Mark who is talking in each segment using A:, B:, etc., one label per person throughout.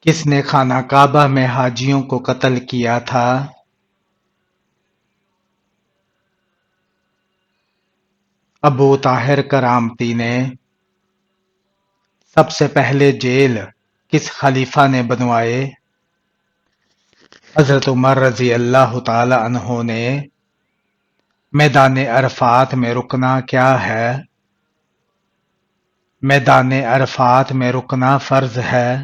A: کس نے خانہ کعبہ میں حاجیوں کو قتل کیا تھا؟ ابو طاہر کرامتی نے۔ سب سے پہلے جیل کس خلیفہ نے بنوائے؟ حضرت عمر رضی اللہ تعالی عنہ نے۔ میدان عرفات میں رکنا کیا ہے؟ میدان عرفات میں رکنا فرض ہے۔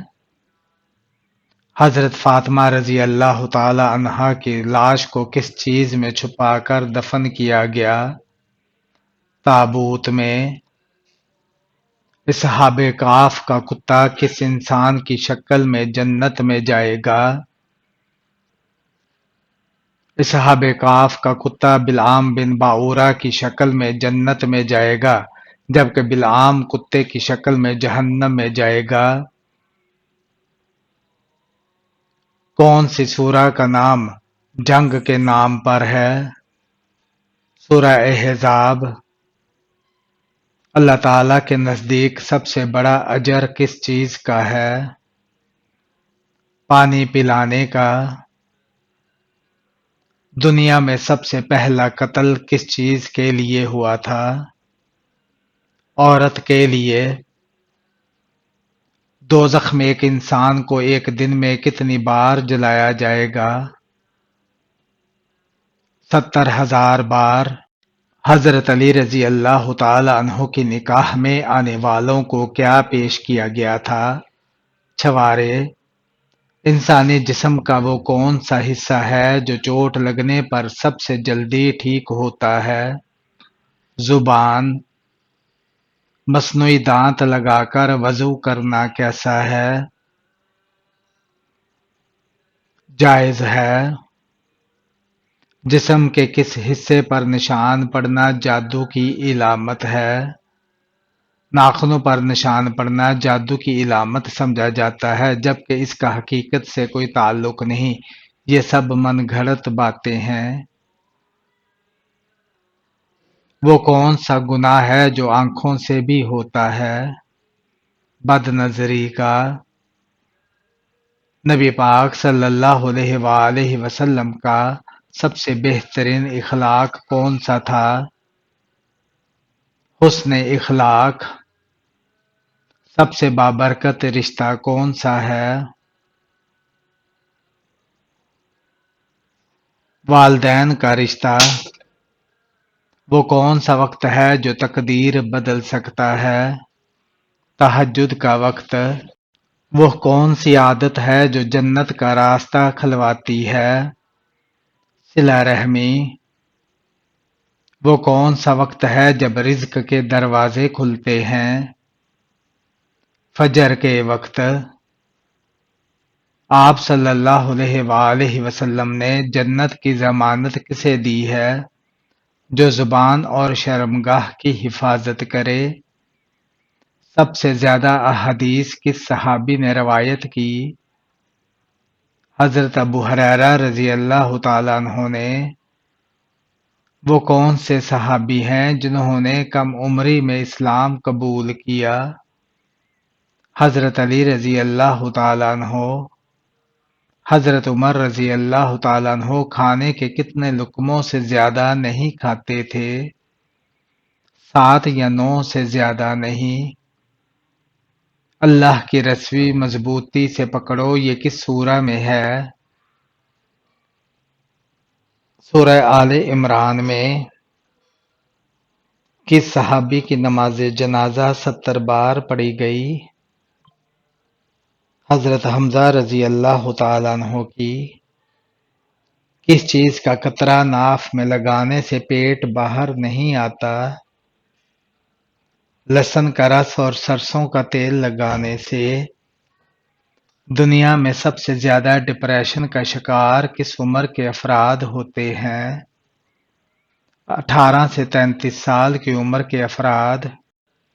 A: حضرت فاطمہ رضی اللہ تعالی عنہا کی لاش کو کس چیز میں چھپا کر دفن کیا گیا؟ تابوت میں۔ اصحاب کہف کا کتا کس انسان کی شکل میں جنت میں جائے گا؟ اصحاب کہف کا کتا بلعام بن باعورہ کی شکل میں جنت میں جائے گا، جبکہ بلعام کتے کی شکل میں جہنم میں جائے گا۔ کون سی سورہ کا نام جنگ کے نام پر ہے؟ سورہ احزاب۔ اللہ تعالیٰ کے نزدیک سب سے بڑا اجر کس چیز کا ہے؟ پانی پلانے کا۔ دنیا میں سب سے پہلا قتل کس چیز کے لیے ہوا تھا؟ عورت کے لیے۔ دوزخ میں ایک انسان کو ایک دن میں کتنی بار جلایا جائے گا؟ 70,000 بار۔ حضرت علی رضی اللہ تعالی عنہ کی نکاح میں آنے والوں کو کیا پیش کیا گیا تھا؟ چھوارے۔ انسانی جسم کا وہ کون سا حصہ ہے جو چوٹ لگنے پر سب سے جلدی ٹھیک ہوتا ہے؟ زبان۔ مصنوعی دانت لگا کر وضو کرنا کیسا ہے؟ جائز ہے۔ جسم کے کس حصے پر نشان پڑنا جادو کی علامت ہے؟ ناخنوں پر نشان پڑنا جادو کی علامت سمجھا جاتا ہے، جبکہ اس کا حقیقت سے کوئی تعلق نہیں، یہ سب من گھڑت باتیں ہیں۔ وہ کون سا گناہ ہے جو آنکھوں سے بھی ہوتا ہے؟ بد نظری کا۔ نبی پاک صلی اللہ علیہ وآلہ وسلم کا سب سے بہترین اخلاق کون سا تھا؟ حسن اخلاق۔ سب سے بابرکت رشتہ کون سا ہے؟ والدین کا رشتہ۔ وہ کون سا وقت ہے جو تقدیر بدل سکتا ہے؟ تہجد کا وقت۔ وہ کون سی عادت ہے جو جنت کا راستہ کھلواتی ہے؟ صلہ رحمی۔ وہ کون سا وقت ہے جب رزق کے دروازے کھلتے ہیں؟ فجر کے وقت۔ آپ صلی اللہ علیہ وآلہ وسلم نے جنت کی ضمانت کسے دی ہے؟ جو زبان اور شرمگاہ کی حفاظت کرے۔ سب سے زیادہ احادیث کس صحابی نے روایت کی؟ حضرت ابو ہریرہ رضی اللہ تعالیٰ عنہ نے۔ وہ کون سے صحابی ہیں جنہوں نے کم عمری میں اسلام قبول کیا؟ حضرت علی رضی اللہ تعالیٰ عنہ۔ حضرت عمر رضی اللہ تعالیٰ عنہ کھانے کے کتنے لقموں سے زیادہ نہیں کھاتے تھے؟ 7 یا 9 سے زیادہ نہیں۔ اللہ کی رسوی مضبوطی سے پکڑو، یہ کس سورہ میں ہے؟ سورہ آل عمران میں۔ کس صحابی کی نماز جنازہ 70 بار پڑھی گئی؟ حضرت حمزہ رضی اللہ تعالیٰ عنہ کی۔ کس چیز کا قطرہ ناف میں لگانے سے پیٹ باہر نہیں آتا؟ لہسن کا رس اور سرسوں کا تیل لگانے سے۔ دنیا میں سب سے زیادہ ڈپریشن کا شکار کس عمر کے افراد ہوتے ہیں؟ 18 سے 33 سال کی عمر کے افراد۔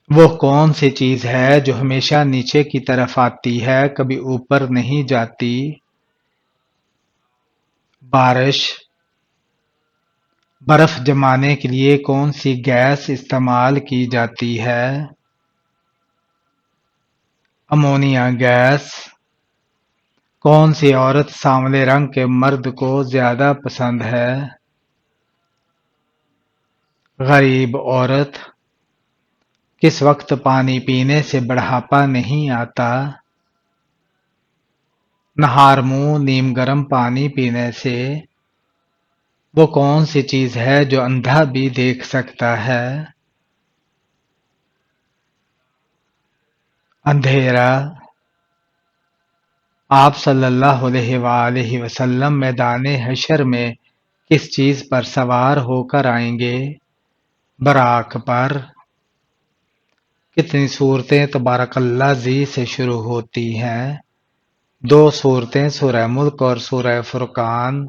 A: وہ کون سی چیز ہے جو ہمیشہ نیچے کی طرف آتی ہے، کبھی اوپر نہیں جاتی؟ بارش۔ برف جمانے کے لیے کون سی گیس استعمال کی جاتی ہے؟ Ammonia gas. کون سی عورت سانولے رنگ کے مرد کو زیادہ پسند ہے؟ غریب عورت۔ کس وقت پانی پینے سے بڑھاپا نہیں آتا؟ نہار منہ نیم گرم پانی پینے سے۔ وہ کون سی چیز ہے جو اندھا بھی دیکھ سکتا ہے؟ اندھیرا۔ آپ صلی اللہ علیہ وآلہ وسلم میدان حشر میں کس چیز پر سوار ہو کر آئیں گے؟ براق پر۔ کتنی صورتیں تبارک اللہ ذی سے شروع ہوتی ہیں؟ 2 صورتیں، سورہ ملک اور سورہ فرقان۔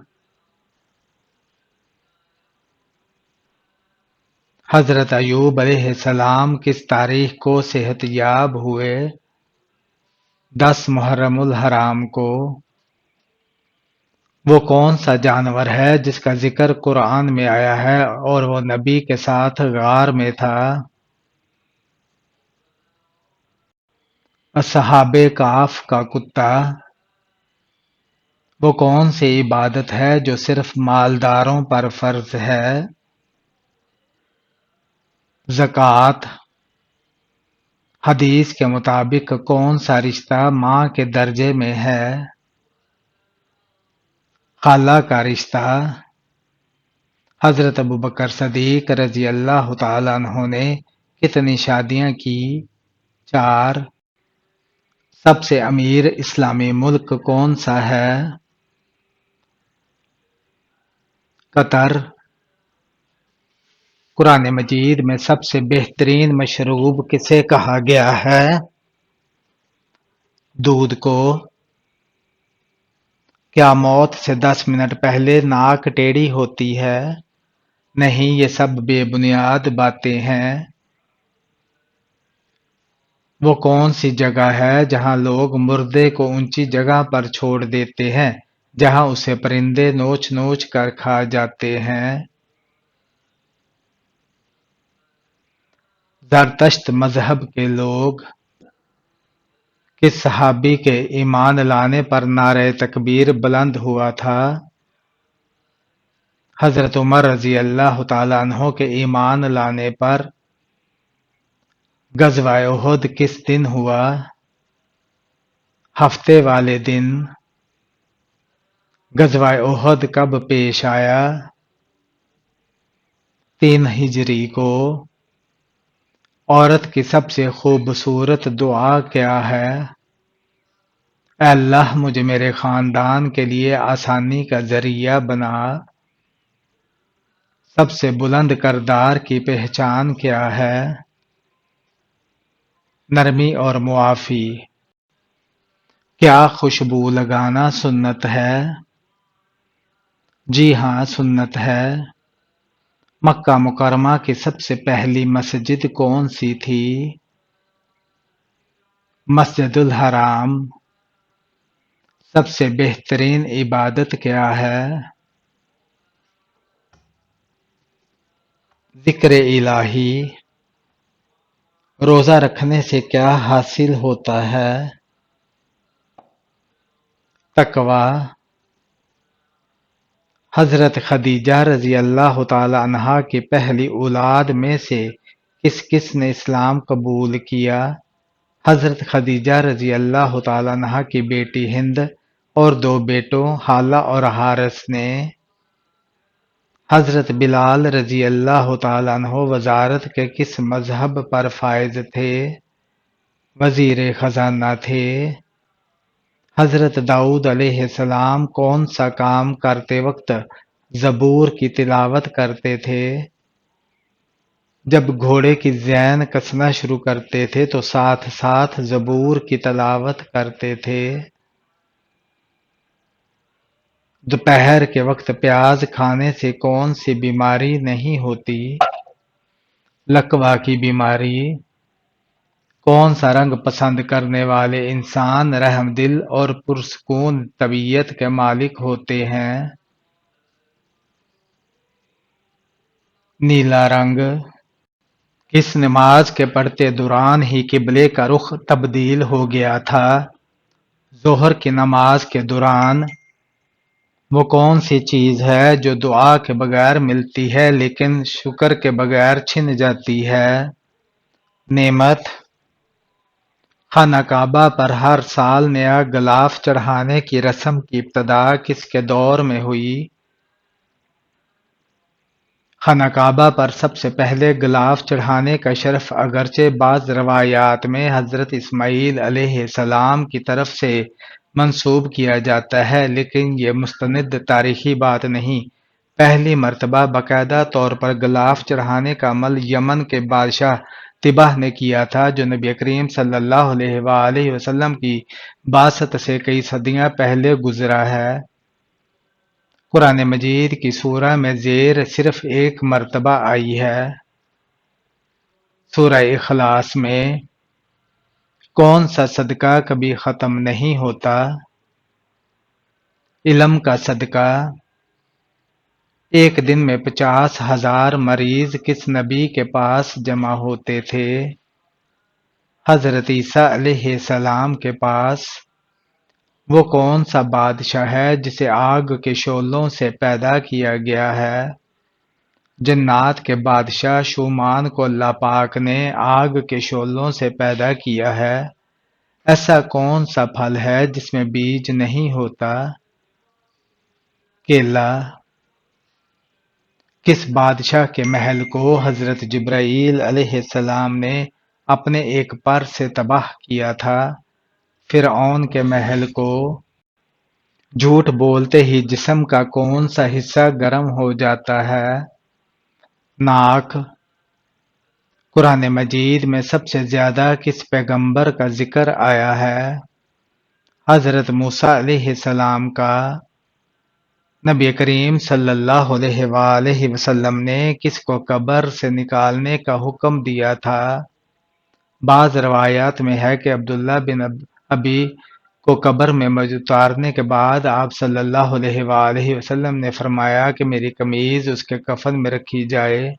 A: حضرت ایوب علیہ السلام کس تاریخ کو صحت یاب ہوئے؟ 10 محرم الحرام کو۔ وہ کون سا جانور ہے جس کا ذکر قرآن میں آیا ہے اور وہ نبی کے ساتھ غار میں تھا؟ اصحاب کہف کا کتا۔ وہ کون سی عبادت ہے جو صرف مالداروں پر فرض ہے؟ زکوٰۃ۔ حدیث کے مطابق کون سا رشتہ ماں کے درجے میں ہے؟ خالہ کا رشتہ۔ حضرت ابوبکر صدیق رضی اللہ تعالیٰ عنہ نے کتنی شادیاں کی؟ 4۔ سب سے امیر اسلامی ملک کون سا ہے؟ قطر۔ قرآن مجید میں سب سے بہترین مشروب کسے کہا گیا ہے؟ دودھ کو۔ کیا موت سے 10 منٹ پہلے ناک ٹیڑھی ہوتی ہے؟ نہیں، یہ سب بے بنیاد باتیں ہیں۔ وہ کون سی جگہ ہے جہاں لوگ مردے کو اونچی جگہ پر چھوڑ دیتے ہیں جہاں اسے پرندے نوچ نوچ کر کھا جاتے ہیں؟ زرتشت مذہب کے لوگ۔ کس صحابی کے ایمان لانے پر نعرہ تکبیر بلند ہوا تھا؟ حضرت عمر رضی اللہ تعالیٰ عنہ کے ایمان لانے پر۔ غزوہ احد کس دن ہوا؟ ہفتے والے دن۔ غزوہ احد کب پیش آیا؟ 3 ہجری کو۔ عورت کی سب سے خوبصورت دعا کیا ہے؟ اے اللہ مجھے میرے خاندان کے لیے آسانی کا ذریعہ بنا۔ سب سے بلند کردار کی پہچان کیا ہے؟ نرمی اور معافی۔ کیا خوشبو لگانا سنت ہے؟ جی ہاں، سنت ہے۔ مکہ مکرمہ کی سب سے پہلی مسجد کون سی تھی؟ مسجد الحرام۔ سب سے بہترین عبادت کیا ہے؟ ذکر الہی۔ روزہ رکھنے سے کیا حاصل ہوتا ہے؟ تقوی۔ حضرت خدیجہ رضی اللہ تعالی عنہا کی پہلی اولاد میں سے کس کس نے اسلام قبول کیا؟ حضرت خدیجہ رضی اللہ تعالی عنہا کی بیٹی ہند اور 2 بیٹوں حالہ اور حارث نے۔ حضرت بلال رضی اللہ تعالی عنہ وزارت کے کس مذہب پر فائز تھے؟ وزیر خزانہ تھے۔ حضرت داؤد علیہ السلام کون سا کام کرتے وقت زبور کی تلاوت کرتے تھے؟ جب گھوڑے کی زین کسنا شروع کرتے تھے تو ساتھ ساتھ زبور کی تلاوت کرتے تھے۔ دوپہر کے وقت پیاز کھانے سے کون سی بیماری نہیں ہوتی؟ لکوہ کی بیماری۔ کون سا رنگ پسند کرنے والے انسان رحم دل اور پرسکون طبیعت کے مالک ہوتے ہیں؟ نیلا رنگ۔ کس نماز کے پڑھتے دوران ہی قبلے کا رخ تبدیل ہو گیا تھا؟ ظہر کی نماز کے دوران وہ کون سی چیز ہے جو دعا کے بغیر ملتی ہے لیکن شکر کے بغیر چھن جاتی ہے؟ نعمت۔ خانہ کعبہ پر ہر سال نیا غلاف چڑھانے کی رسم کی ابتدا کس کے دور میں ہوئی؟ خانہ کعبہ پر سب سے پہلے غلاف چڑھانے کا شرف اگرچہ بعض روایات میں حضرت اسماعیل علیہ السلام کی طرف سے منسوب کیا جاتا ہے، لیکن یہ مستند تاریخی بات نہیں۔ پہلی مرتبہ باقاعدہ طور پر غلاف چڑھانے کا عمل یمن کے بادشاہ طبع نے کیا تھا، جو نبی کریم صلی اللہ علیہ وآلہ وسلم کی بعثت سے کئی صدیاں پہلے گزرا ہے۔ قرآن مجید کی سورہ میں زیر صرف ایک مرتبہ آئی ہے۔ سورہ اخلاص میں کون سا صدقہ کبھی ختم نہیں ہوتا؟ علم کا صدقہ۔ ایک دن میں 50,000 مریض کس نبی کے پاس جمع ہوتے تھے؟ حضرت عیسیٰ علیہ السلام کے پاس۔ وہ کون سا بادشاہ ہے جسے آگ کے شعلوں سے پیدا کیا گیا ہے؟ جنات کے بادشاہ شومان کو اللہ پاک نے آگ کے شعلوں سے پیدا کیا ہے۔ ایسا کون سا پھل ہے جس میں بیج نہیں ہوتا؟ کیلا۔ کس بادشاہ کے محل کو حضرت جبرائیل علیہ السلام نے اپنے ایک پر سے تباہ کیا تھا؟ فرعون کے محل کو۔ جھوٹ بولتے ہی جسم کا کون سا حصہ گرم ہو جاتا ہے؟ ناک۔ قرآن مجید میں سب سے زیادہ کس پیغمبر کا ذکر آیا ہے؟ حضرت موسیٰ علیہ السلام کا۔ نبی کریم صلی اللہ علیہ وآلہ وسلم نے کس کو قبر سے نکالنے کا حکم دیا تھا؟ بعض روایات میں ہے کہ عبداللہ بن ابی کو قبر میں اتارنے کے بعد آپ صلی اللہ علیہ وآلہ وسلم نے فرمایا کہ میری قمیض اس کے کفن میں رکھی جائے۔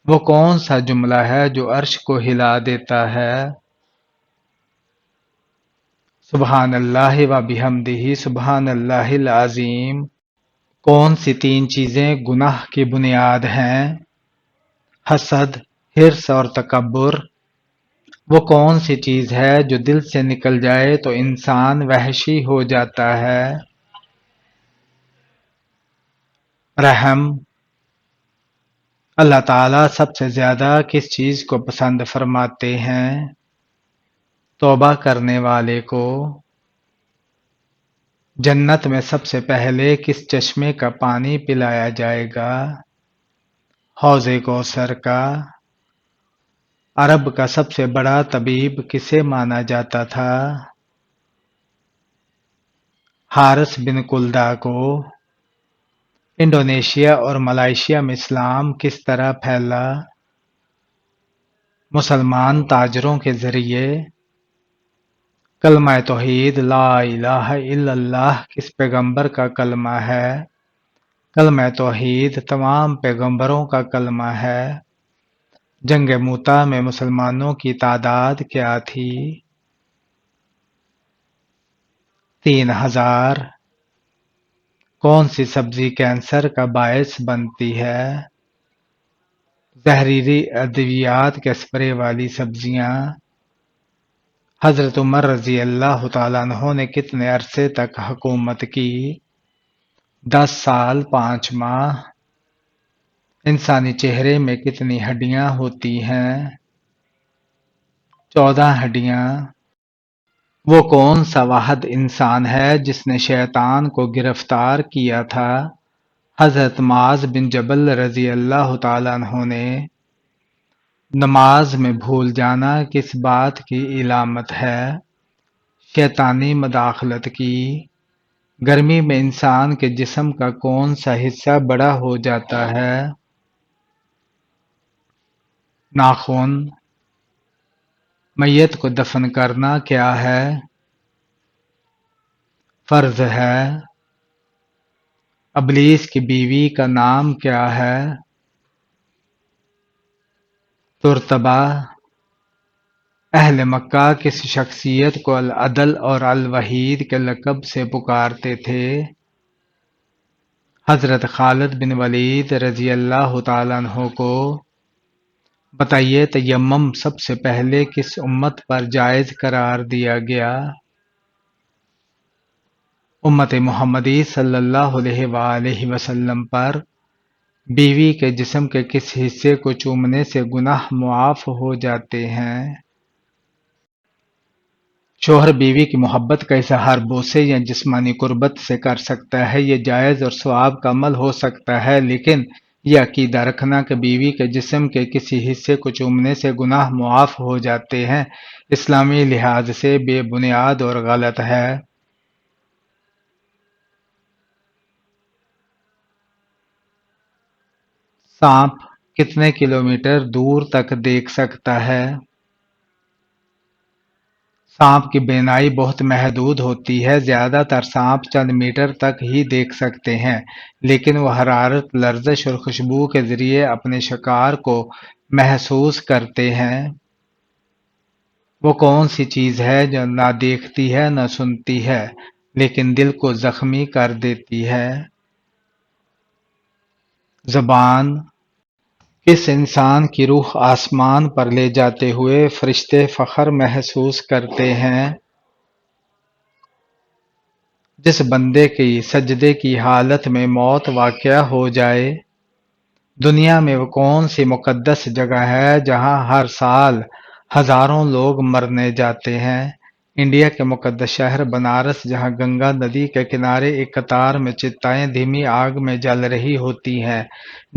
A: وہ کون سا جملہ ہے جو عرش کو ہلا دیتا ہے؟ سبحان اللہ و بحمدہ سبحان اللہ العظیم۔ کون سی تین چیزیں گناہ کی بنیاد ہیں؟ حسد، حرص اور تکبر۔ وہ کون سی چیز ہے جو دل سے نکل جائے تو انسان وحشی ہو جاتا ہے؟ رحم۔ اللہ تعالیٰ سب سے زیادہ کس چیز کو پسند فرماتے ہیں؟ توبہ کرنے والے کو۔ جنت میں سب سے پہلے کس چشمے کا پانی پلایا جائے گا؟ حوض کوثر کا۔ عرب کا سب سے بڑا طبیب کسے مانا جاتا تھا؟ حارث بن کلدہ کو۔ انڈونیشیا اور ملائیشیا میں اسلام کس طرح پھیلا؟ مسلمان تاجروں کے ذریعے۔ کلمہ توحید لا الہ الا اللہ کس پیغمبر کا کلمہ ہے؟ کلمہ توحید تمام پیغمبروں کا کلمہ ہے۔ جنگ موتا میں مسلمانوں کی تعداد کیا تھی؟ 3000۔ کون سی سبزی کینسر کا باعث بنتی ہے؟ زہریلی ادویات کے اسپرے والی سبزیاں۔ حضرت عمر رضی اللہ تعالیٰ عنہ نے کتنے عرصے تک حکومت کی؟ 10 سال 5 ماہ۔ انسانی چہرے میں کتنی ہڈیاں ہوتی ہیں؟ 14 ہڈیاں۔ وہ کون سا واحد انسان ہے جس نے شیطان کو گرفتار کیا تھا؟ حضرت معاذ بن جبل رضی اللہ تعالیٰ عنہ نے۔ نماز میں بھول جانا کس بات کی علامت ہے؟ شیطانی مداخلت کی۔ گرمی میں انسان کے جسم کا کون سا حصہ بڑا ہو جاتا ہے؟ ناخن۔ میت کو دفن کرنا کیا ہے؟ فرض ہے۔ ابلیس کی بیوی کا نام کیا ہے؟ ترتبہ۔ اہل مکہ کس شخصیت کو العدل اور الوحید کے لقب سے پکارتے تھے؟ حضرت خالد بن ولید رضی اللہ تعالیٰ عنہ کو۔ بتائیے تیمم سب سے پہلے کس امت پر جائز قرار دیا گیا؟ امت محمدی صلی اللہ علیہ وآلہ وسلم پر۔ بیوی کے جسم کے کس حصے کو چومنے سے گناہ معاف ہو جاتے ہیں؟ شوہر بیوی کی محبت کا اظہار بوسے یا جسمانی قربت سے کر سکتا ہے، یہ جائز اور ثواب کا عمل ہو سکتا ہے، لیکن یہ عقیدہ رکھنا کہ بیوی کے جسم کے کسی حصے کو چومنے سے گناہ معاف ہو جاتے ہیں، اسلامی لحاظ سے بے بنیاد اور غلط ہے۔ سانپ کتنے کلومیٹر دور تک دیکھ سکتا ہے؟ سانپ کی بینائی بہت محدود ہوتی ہے، زیادہ تر سانپ چند میٹر تک ہی دیکھ سکتے ہیں، لیکن وہ حرارت، لرزش اور خوشبو کے ذریعے اپنے شکار کو محسوس کرتے ہیں۔ وہ کون سی چیز ہے جو نہ دیکھتی ہے نہ سنتی ہے، لیکن دل کو زخمی کر دیتی ہے؟ زبان۔ کس انسان کی روح آسمان پر لے جاتے ہوئے فرشتے فخر محسوس کرتے ہیں؟ جس بندے کی سجدے کی حالت میں موت واقع ہو جائے۔ دنیا میں وہ کون سی مقدس جگہ ہے جہاں ہر سال ہزاروں لوگ مرنے جاتے ہیں؟ انڈیا کے مقدس شہر بنارس، جہاں گنگا ندی کے کنارے ایک قطار میں چتائیں دھیمی آگ میں جل رہی ہوتی ہیں،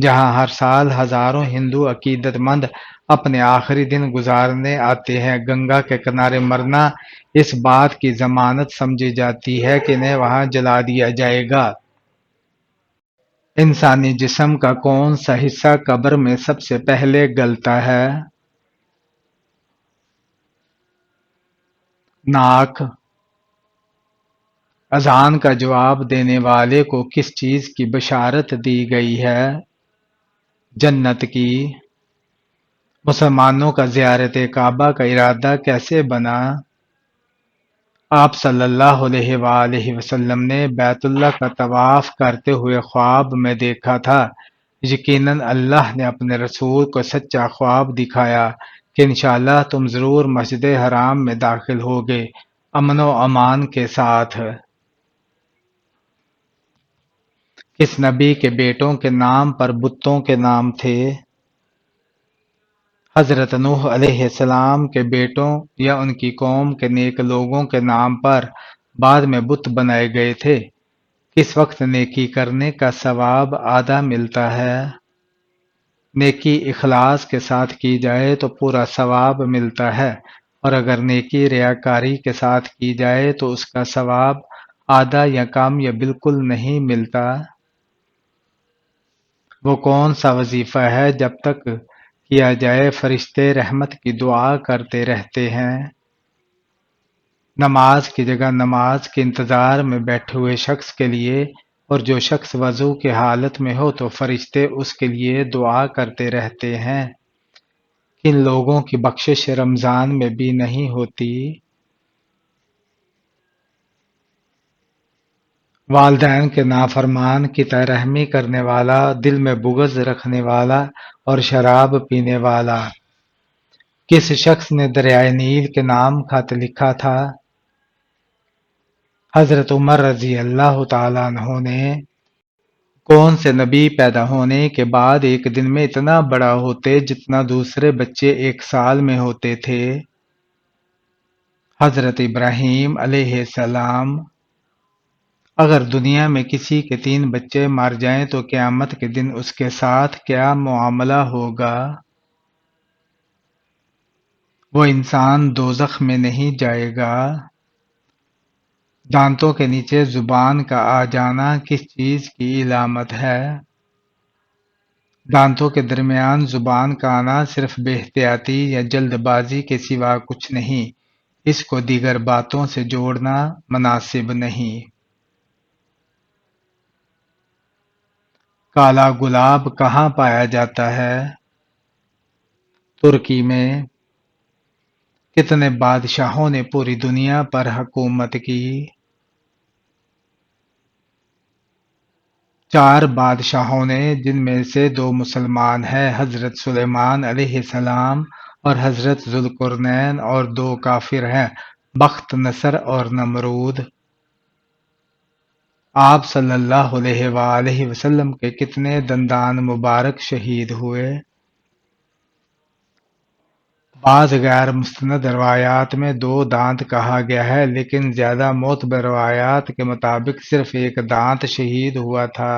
A: جہاں ہر سال ہزاروں ہندو عقیدت مند اپنے آخری دن گزارنے آتے ہیں۔ گنگا کے کنارے مرنا اس بات کی ضمانت سمجھی جاتی ہے کہ انہیں وہاں جلا دیا جائے گا۔ انسانی جسم کا کون سا حصہ قبر میں سب سے پہلے گلتا ہے؟ ناک۔ اذان کا جواب دینے والے کو کس چیز کی بشارت دی گئی ہے؟ جنت کی۔ مسلمانوں کا زیارت کعبہ کا ارادہ کیسے بنا؟ آپ صلی اللہ علیہ وآلہ وسلم نے بیت اللہ کا طواف کرتے ہوئے خواب میں دیکھا تھا۔ یقیناً اللہ نے اپنے رسول کو سچا خواب دکھایا کہ انشاءاللہ تم ضرور مسجد حرام میں داخل ہوگے، امن و امان کے ساتھ۔ کس نبی کے بیٹوں کے نام پر بتوں کے نام تھے؟ حضرت نوح علیہ السلام کے بیٹوں یا ان کی قوم کے نیک لوگوں کے نام پر بعد میں بت بنائے گئے تھے۔ کس وقت نیکی کرنے کا ثواب آدھا ملتا ہے؟ نیکی اخلاص کے ساتھ کی جائے تو پورا ثواب ملتا ہے، اور اگر نیکی ریاکاری کے ساتھ کی جائے تو اس کا ثواب آدھا یا کم یا بالکل نہیں ملتا۔ وہ کون سا وظیفہ ہے جب تک کیا جائے فرشتے رحمت کی دعا کرتے رہتے ہیں؟ نماز کی جگہ نماز کے انتظار میں بیٹھے ہوئے شخص کے لیے، اور جو شخص وضو کی حالت میں ہو تو فرشتے اس کے لیے دعا کرتے رہتے ہیں۔ کن لوگوں کی بخشش رمضان میں بھی نہیں ہوتی؟ والدین کے نافرمان کی رحمی کرنے والا، دل میں بغض رکھنے والا اور شراب پینے والا۔ کس شخص نے دریائے نیل کے نام خط لکھا تھا؟ حضرت عمر رضی اللہ تعالیٰ عنہ نے۔ کون سے نبی پیدا ہونے کے بعد ایک دن میں اتنا بڑا ہوتے جتنا دوسرے بچے ایک سال میں ہوتے تھے؟ حضرت ابراہیم علیہ السلام۔ اگر دنیا میں کسی کے 3 بچے مر جائیں تو قیامت کے دن اس کے ساتھ کیا معاملہ ہوگا؟ وہ انسان دوزخ میں نہیں جائے گا۔ دانتوں کے نیچے زبان کا آ جانا کس چیز کی علامت ہے؟ دانتوں کے درمیان زبان کا آنا صرف بے احتیاطی یا جلد بازی کے سوا کچھ نہیں، اس کو دیگر باتوں سے جوڑنا مناسب نہیں۔ کالا گلاب کہاں پایا جاتا ہے؟ ترکی میں۔ کتنے بادشاہوں نے پوری دنیا پر حکومت کی؟ 4 بادشاہوں نے، جن میں سے 2 مسلمان ہیں، حضرت سلیمان علیہ السلام اور حضرت ذوالقرنین، اور 2 کافر ہیں، بخت نصر اور نمرود۔ آپ صلی اللہ علیہ وآلہ وسلم کے کتنے دندان مبارک شہید ہوئے؟ بعض غیر مستند روایات میں 2 دانت کہا گیا ہے، لیکن زیادہ معتبر روایات کے مطابق صرف ایک دانت شہید ہوا تھا۔